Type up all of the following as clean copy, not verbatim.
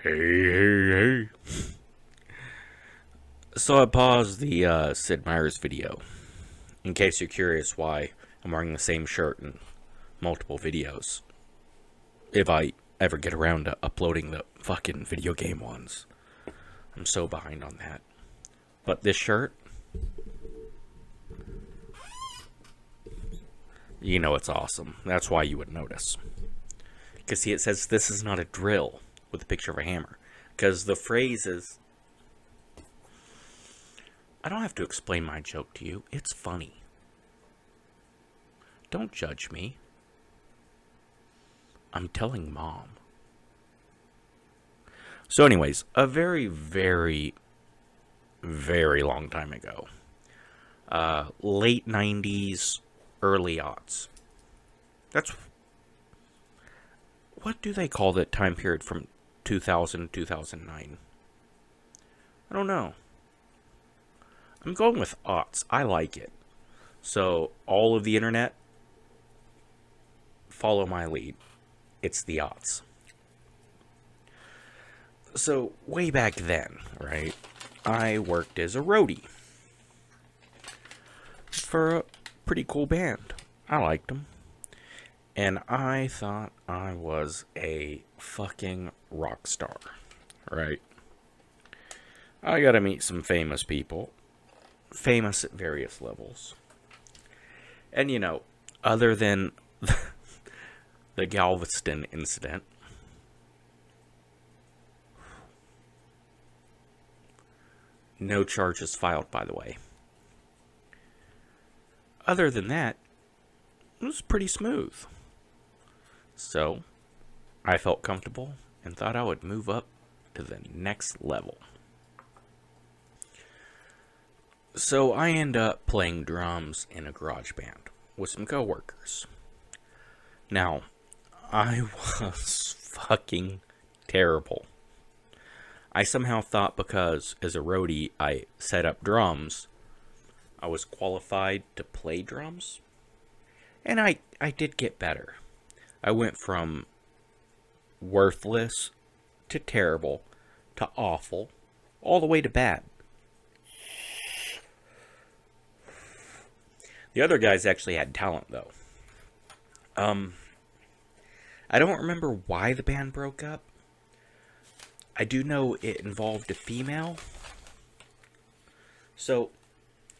Hey. So I paused the Sid Meier's video, in case you're curious why I'm wearing the same shirt in multiple videos. If I ever get around to uploading the fucking video game ones. I'm so behind on that. But this shirt, you know it's awesome. That's why you would notice. Because see, it says this is not a drill with a picture of a hammer. Because the phrase is... I don't have to explain my joke to you. It's funny. Don't judge me. I'm telling Mom. So anyways, a very, very, very long time ago. Late 90s, early aughts. That's... What do they call that time period from 2000 to 2009? I don't know. I'm going with aughts. I like it. So, all of the internet, follow my lead. It's the aughts. So, way back then, right, I worked as a roadie for a pretty cool band. I liked them. And I thought I was a fucking rock star, right? I got to meet some famous people. Famous at various levels. And, you know, other than the Galveston incident, no charges filed, by the way. Other than that, it was pretty smooth. So, I felt comfortable and thought I would move up to the next level. So I end up playing drums in a garage band with some coworkers. Now, I was fucking terrible. I somehow thought because as a roadie I set up drums, I was qualified to play drums. And I did get better. I went from worthless to terrible to awful, all the way to bad. The other guys actually had talent, though. I don't remember why the band broke up. I do know it involved a female. So,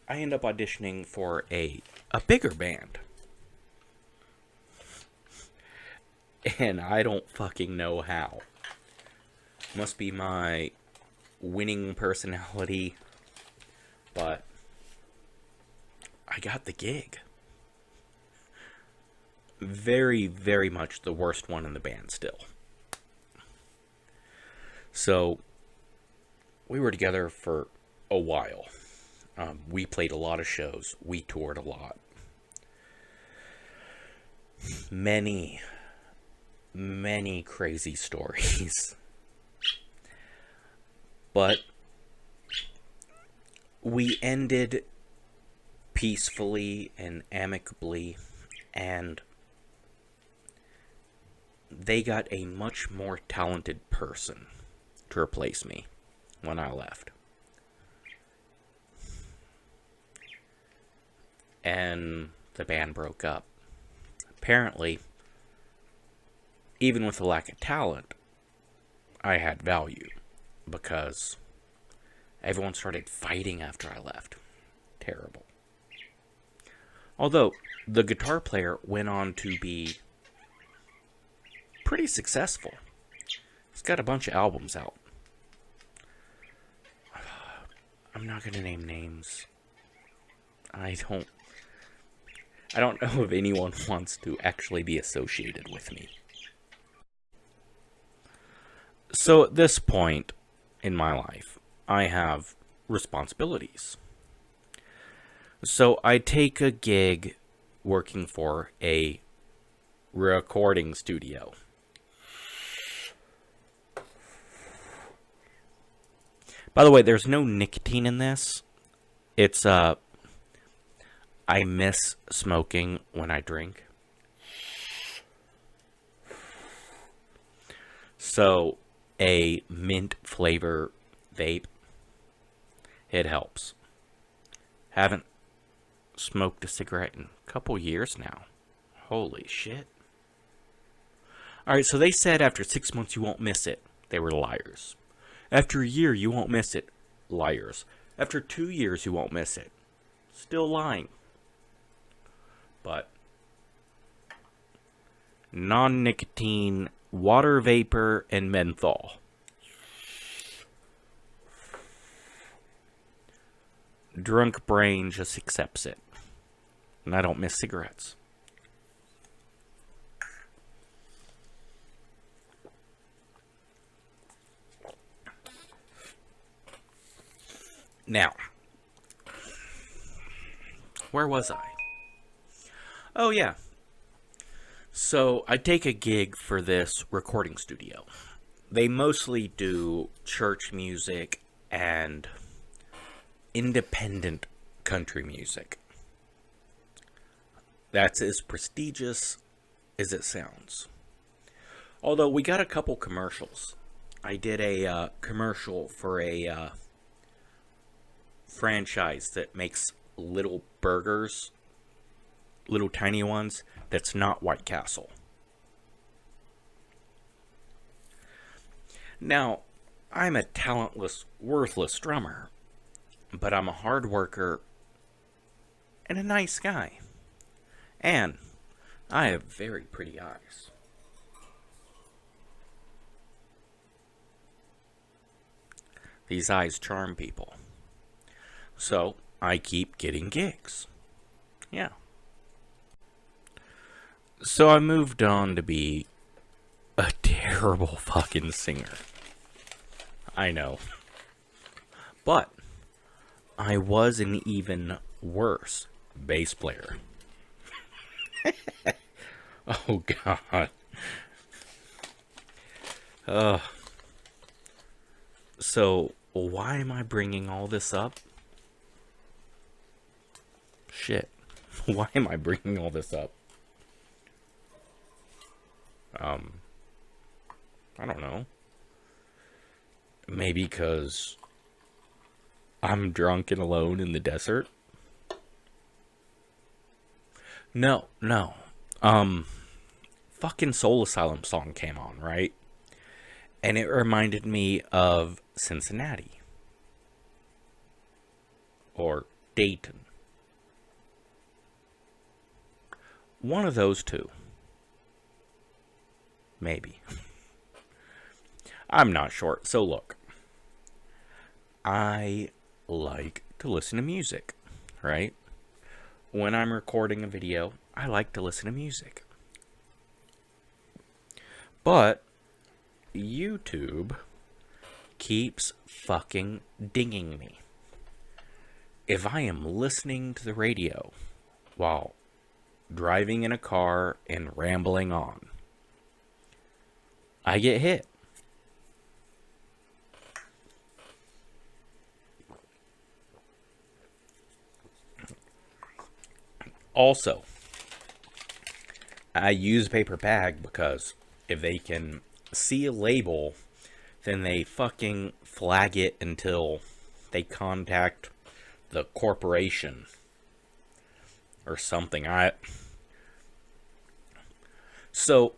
I end up auditioning for a bigger band. And I don't fucking know how. Must be my winning personality. But I got the gig. Very, very much the worst one in the band still. So, we were together for a while. We played a lot of shows. We toured a lot. Many crazy stories. But we ended peacefully and amicably, and they got a much more talented person to replace me when I left. And the band broke up. Apparently, even with the lack of talent, I had value, because everyone started fighting after I left. Terrible. Although, the guitar player went on to be pretty successful. He's got a bunch of albums out. I'm not going to name names. I don't know if anyone wants to actually be associated with me. So at this point in my life, I have responsibilities. So I take a gig working for a recording studio. By the way, there's no nicotine in this. It's, I miss smoking when I drink. So, a mint flavor vape. It helps. Haven't smoked a cigarette in a couple years now. Holy shit. Alright, so they said after 6 months you won't miss it. They were liars. After a year you won't miss it. Liars. After 2 years you won't miss it. Still lying. But non-nicotine, water vapor, and menthol. Drunk brain just accepts it. And I don't miss cigarettes. Now, where was I? Oh, yeah. So, I take a gig for this recording studio. They mostly do church music and independent country music. That's as prestigious as it sounds. Although, we got a couple commercials. I did a commercial for a franchise that makes little burgers, little tiny ones, that's not White Castle. Now, I'm a talentless, worthless drummer, but I'm a hard worker and a nice guy. And I have very pretty eyes. These eyes charm people. So, I keep getting gigs. Yeah. So I moved on to be a terrible fucking singer. I know. But I was an even worse bass player. Oh, God. So, why am I bringing all this up? Shit. Why am I bringing all this up? I don't know. Maybe because I'm drunk and alone in the desert? No. Fucking Soul Asylum song came on, right? And it reminded me of Cincinnati. Or Dayton. One of those two. Maybe. I'm not sure. So look. I like to listen to music, right? When I'm recording a video, I like to listen to music. But YouTube keeps fucking dinging me. If I am listening to the radio while driving in a car and rambling on, I get hit. Also, I use a paper bag because if they can see a label, then they fucking flag it until they contact the corporation or something. So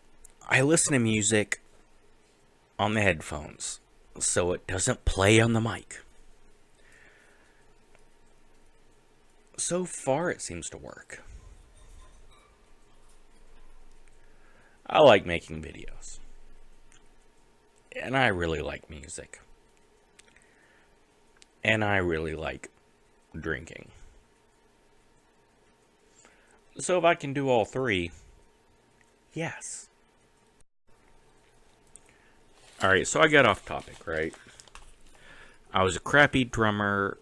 I listen to music on the headphones so it doesn't play on the mic. So far it seems to work. I like making videos. And I really like music. And I really like drinking. So if I can do all three, yes. Alright, so I got off topic, right? I was a crappy drummer,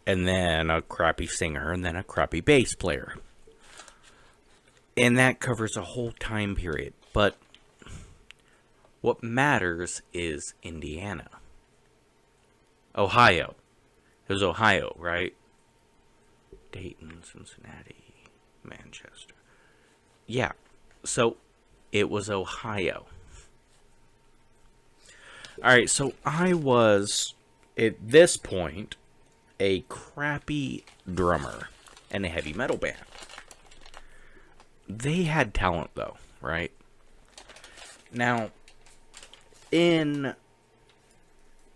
and then a crappy singer, and then a crappy bass player. And that covers a whole time period. But what matters is Indiana. Ohio. It was Ohio, right? Dayton, Cincinnati, Manchester. Yeah, so it was Ohio. Alright, so I was, at this point, a crappy drummer in a heavy metal band. They had talent, though, right? Now, in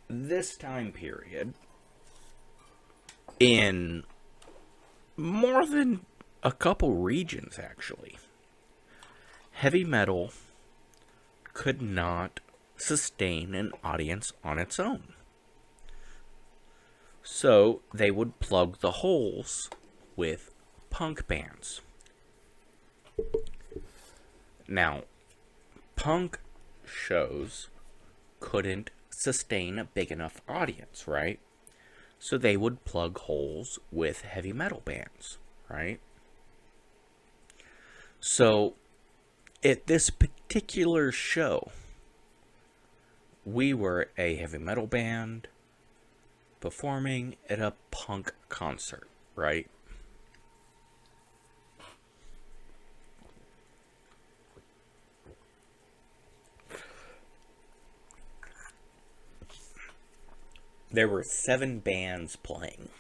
this time period, in more than a couple regions, actually, heavy metal could not sustain an audience on its own. So they would plug the holes with punk bands. Now, punk shows couldn't sustain a big enough audience, right? So they would plug holes with heavy metal bands, right? So at this particular show, we were a heavy metal band performing at a punk concert, right? There were 7 bands playing.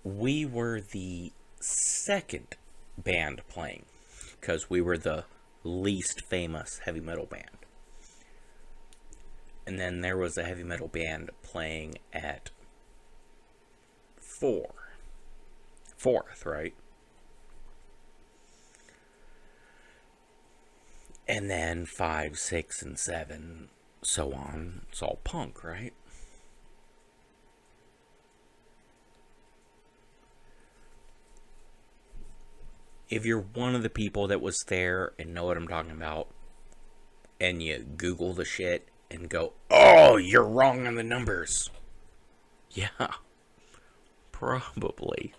We were the second band playing because we were the least famous heavy metal band. And then there was a heavy metal band playing at 4th, right? And then 5, 6, and 7, so on. It's all punk, right? If you're one of the people that was there and know what I'm talking about, and you Google the shit and go, oh, you're wrong on the numbers. Yeah, probably.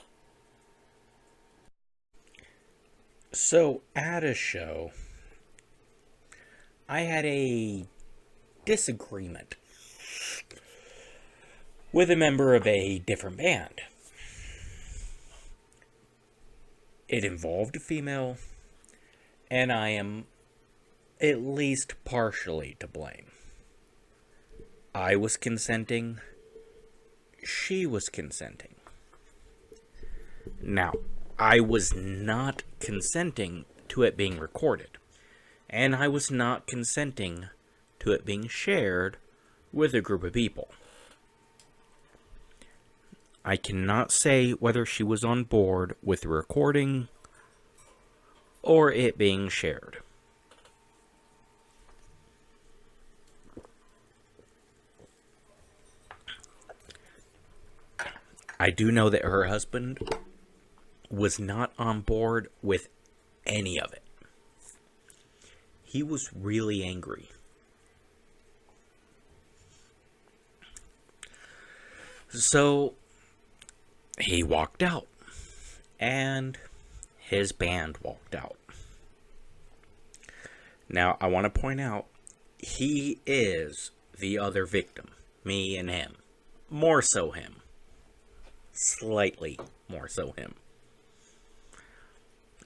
So, at a show, I had a disagreement with a member of a different band. It involved a female, and I am at least partially to blame. I was consenting. She was consenting. Now, I was not consenting to it being recorded. And I was not consenting to it being shared with a group of people. I cannot say whether she was on board with the recording or it being shared. I do know that her husband was not on board with any of it. He was really angry. So he walked out, and his band walked out. Now, I want to point out, he is the other victim, me and him. More so him. Slightly more so him.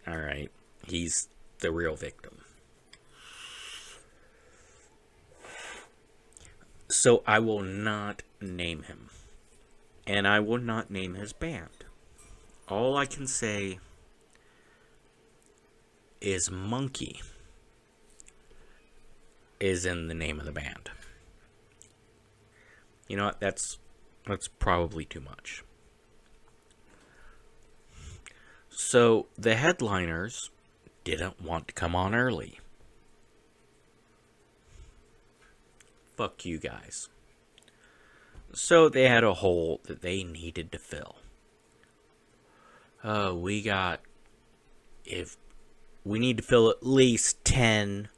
Alright, he's the real victim. So I will not name him. And I will not name his band. All I can say is Monkey is in the name of the band. You know what? That's probably too much. So the headliners didn't want to come on early. Fuck you guys. So they had a hole that they needed to fill. If we need to fill at least 10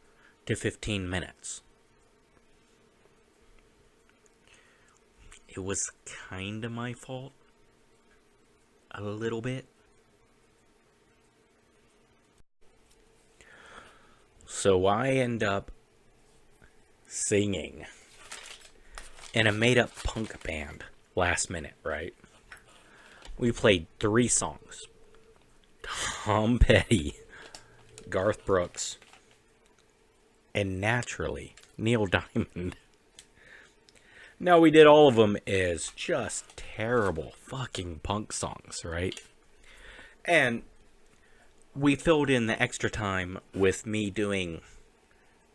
to 15 minutes. It was kind of my fault. A little bit. So I end up singing in a made-up punk band last minute, right? We played 3 songs. Tom Petty, Garth Brooks, and naturally, Neil Diamond. Now, we did all of them as just terrible fucking punk songs, right? And we filled in the extra time with me doing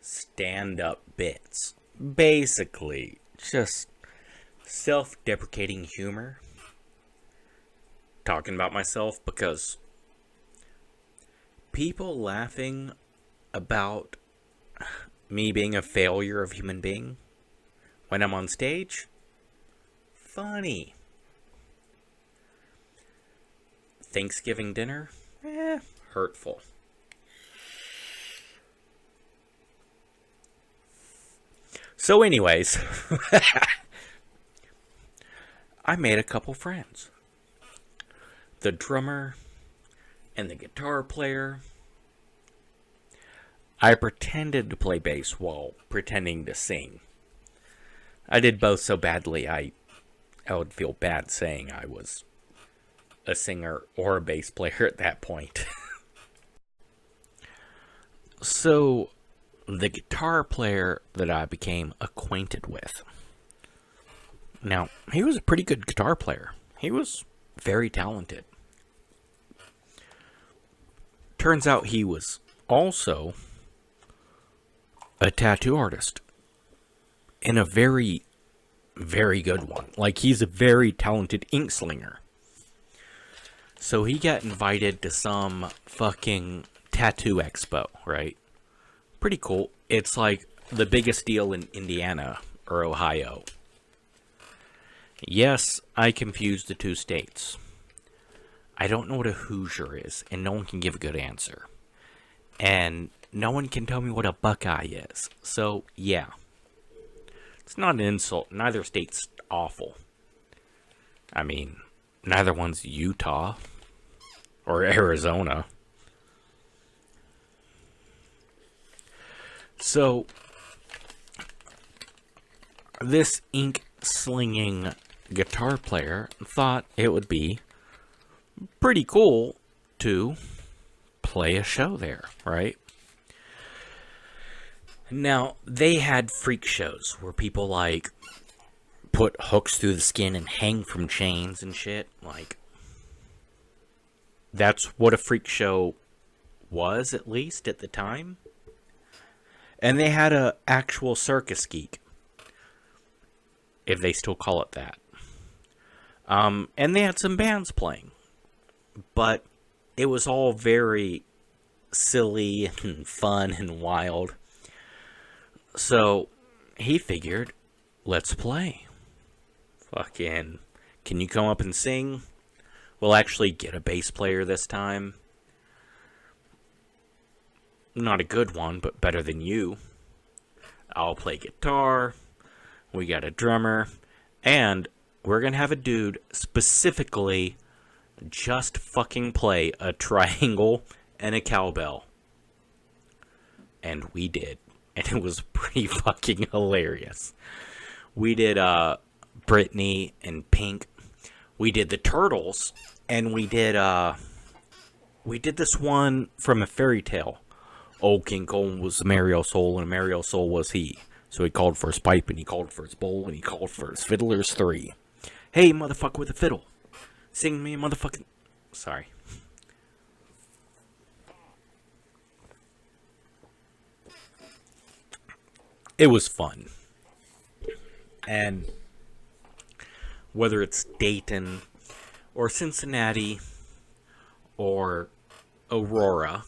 stand-up bits. Basically, just self-deprecating humor. Talking about myself because people laughing about me being a failure of human being when I'm on stage, funny. Thanksgiving dinner, hurtful. So anyways, I made a couple friends. The drummer and the guitar player. I pretended to play bass while pretending to sing. I did both so badly I would feel bad saying I was a singer or a bass player at that point. So, the guitar player that I became acquainted with. Now, he was a pretty good guitar player. He was very talented. Turns out he was also a tattoo artist. And a very, very good one. Like, he's a very talented ink slinger. So he got invited to some fucking tattoo expo, right? Pretty cool. It's like the biggest deal in Indiana or Ohio. Yes, I confused the two states. I don't know what a Hoosier is, and no one can give a good answer. And no one can tell me what a Buckeye is. So, yeah. It's not an insult. Neither state's awful. I mean, neither one's Utah or Arizona. So, this ink-slinging guitar player thought it would be pretty cool to play a show there, right? Now, they had freak shows where people, like, put hooks through the skin and hang from chains and shit. Like, that's what a freak show was, at least, at the time. And they had a actual circus geek, if they still call it that. And they had some bands playing. But it was all very silly and fun and wild. So, he figured, let's play. Fucking, can you come up and sing? We'll actually get a bass player this time. Not a good one, but better than you. I'll play guitar. We got a drummer. And we're gonna have a dude specifically just fucking play a triangle and a cowbell. And we did. And it was pretty fucking hilarious. We did Britney and Pink. We did the Turtles. And we did this one from a fairy tale. Old King Cole was a merry old soul, and a merry old soul was he. So he called for his pipe, and he called for his bowl, and he called for his fiddlers 3. Hey, motherfucker with a fiddle. Sing me a motherfucking... Sorry. It was fun. And whether it's Dayton or Cincinnati or Aurora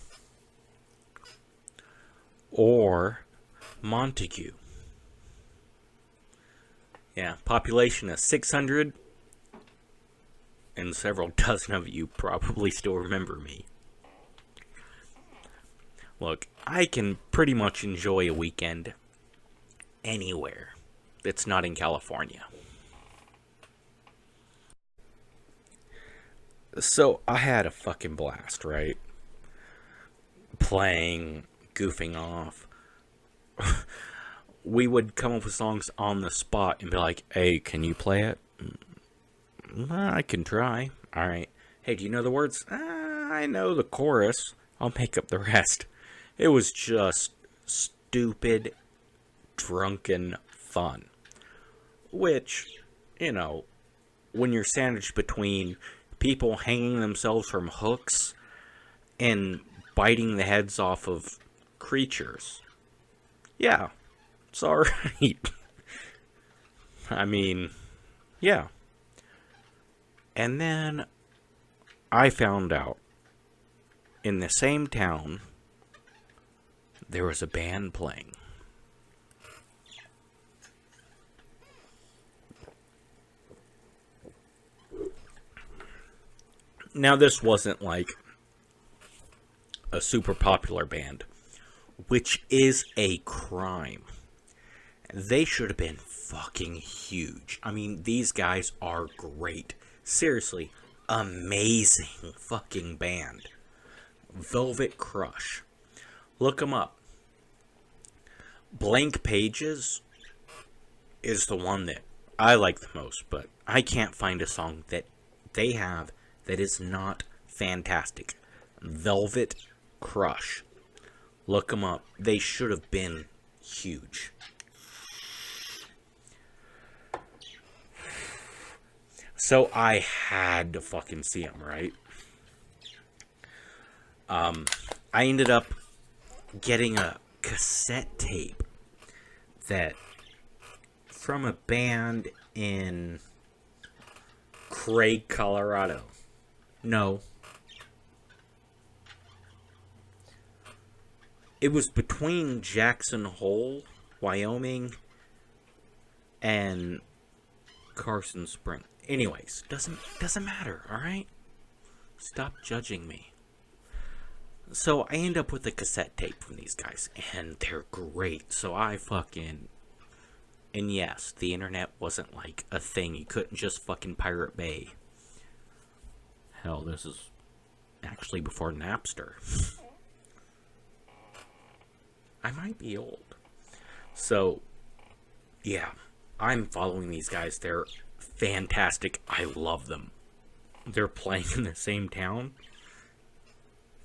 or Montague. Yeah, population of 600, and several dozen of you probably still remember me. Look, I can pretty much enjoy a weekend anywhere that's not in California. So, I had a fucking blast, right? Playing, goofing off. We would come up with songs on the spot and be like, hey, can you play it? I can try. Alright. Hey, do you know the words? I know the chorus. I'll make up the rest. It was just stupid, drunken fun. Which, you know, when you're sandwiched between people hanging themselves from hooks and biting the heads off of creatures, yeah, it's alright. I mean, yeah. And then I found out in the same town there was a band playing. Now, this wasn't like a super popular band, which is a crime. They should have been fucking huge. I mean, these guys are great. Seriously, amazing fucking band. Velvet Crush. Look them up. Blank Pages is the one that I like the most, but I can't find a song that they have that is not fantastic. Velvet Crush. Look them up. They should have been huge. So I had to fucking see them, right? I ended up getting a cassette tape that from a band in Craig, Colorado. No. It was between Jackson Hole, Wyoming, and Carson Springs. Anyways, doesn't matter, alright? Stop judging me. So I end up with a cassette tape from these guys, and they're great. So I fucking... And yes, the internet wasn't like a thing. You couldn't just fucking Pirate Bay. Hell, this is actually before Napster. I might be old. So, yeah, I'm following these guys. They're fantastic. I love them. They're playing in the same town.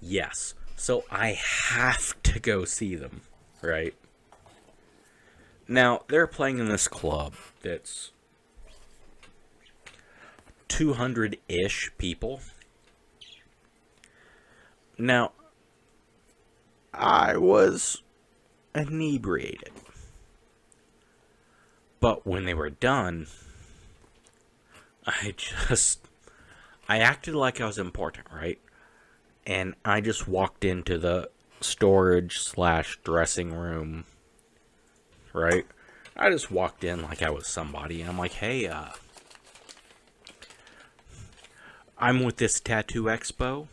Yes. So I have to go see them, right? Now, they're playing in this club that's 200-ish people. Now, I was inebriated. But when they were done, I acted like I was important, right? And I just walked into the storage/dressing room, right? I just walked in like I was somebody. And I'm like, hey, I'm with this tattoo expo.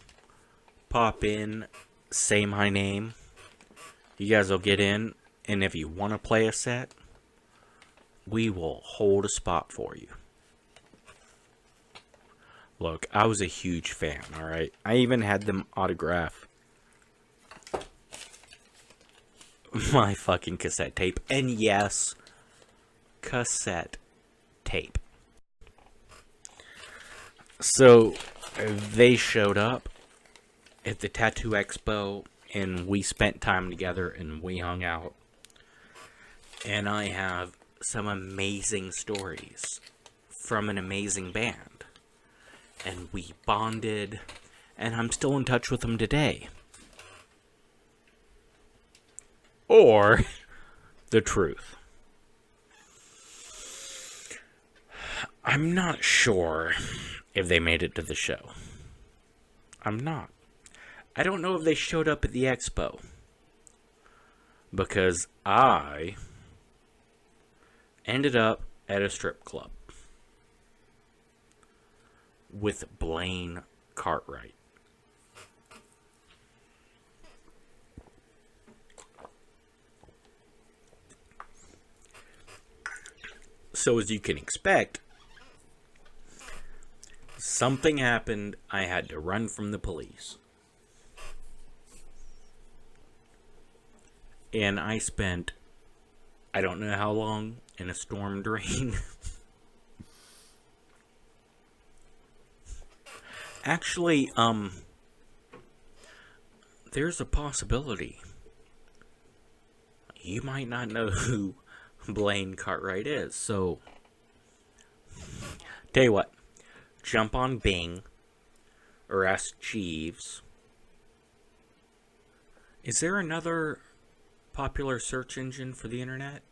Pop in, say my name. You guys will get in. And if you want to play a set, we will hold a spot for you. Look, I was a huge fan, alright? I even had them autograph my fucking cassette tape. And yes, cassette tape. So, they showed up at the Tattoo Expo, and we spent time together, and we hung out. And I have some amazing stories from an amazing band. And we bonded, and I'm still in touch with them today. Or the truth. I'm not sure if they made it to the show. I'm not. I don't know if they showed up at the expo. Because I ended up at a strip club with Blaine Cartwright. So as you can expect, something happened. I had to run from the police. And I spent, I don't know how long, in a storm drain. Actually, there's a possibility you might not know who Blaine Cartwright is. So, tell you what, jump on Bing or ask Jeeves. Is there another popular search engine for the internet?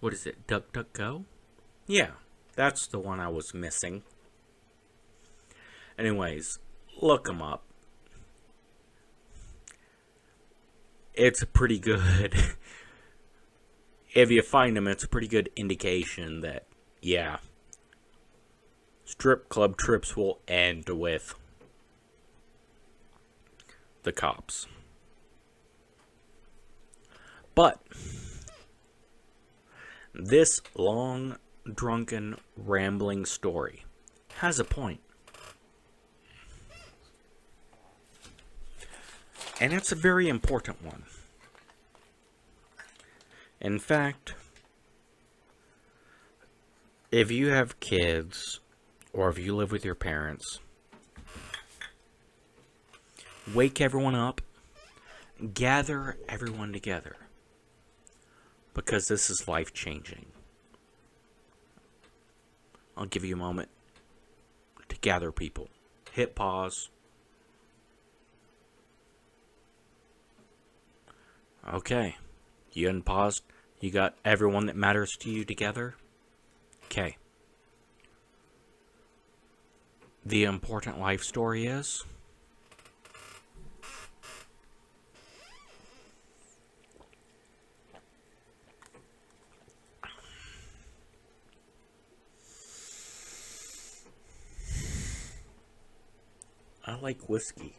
What is it, DuckDuckGo? Yeah, that's the one I was missing. Anyways, look them up. It's pretty good. If you find them, it's a pretty good indication that, yeah, strip club trips will end with the cops. But this long, drunken, rambling story has a point. And it's a very important one. In fact, if you have kids, or if you live with your parents, wake everyone up, gather everyone together, because this is life-changing. I'll give you a moment to gather people. Hit pause. Okay, you unpaused. You got everyone that matters to you together. Okay. The important life story is, I like whiskey.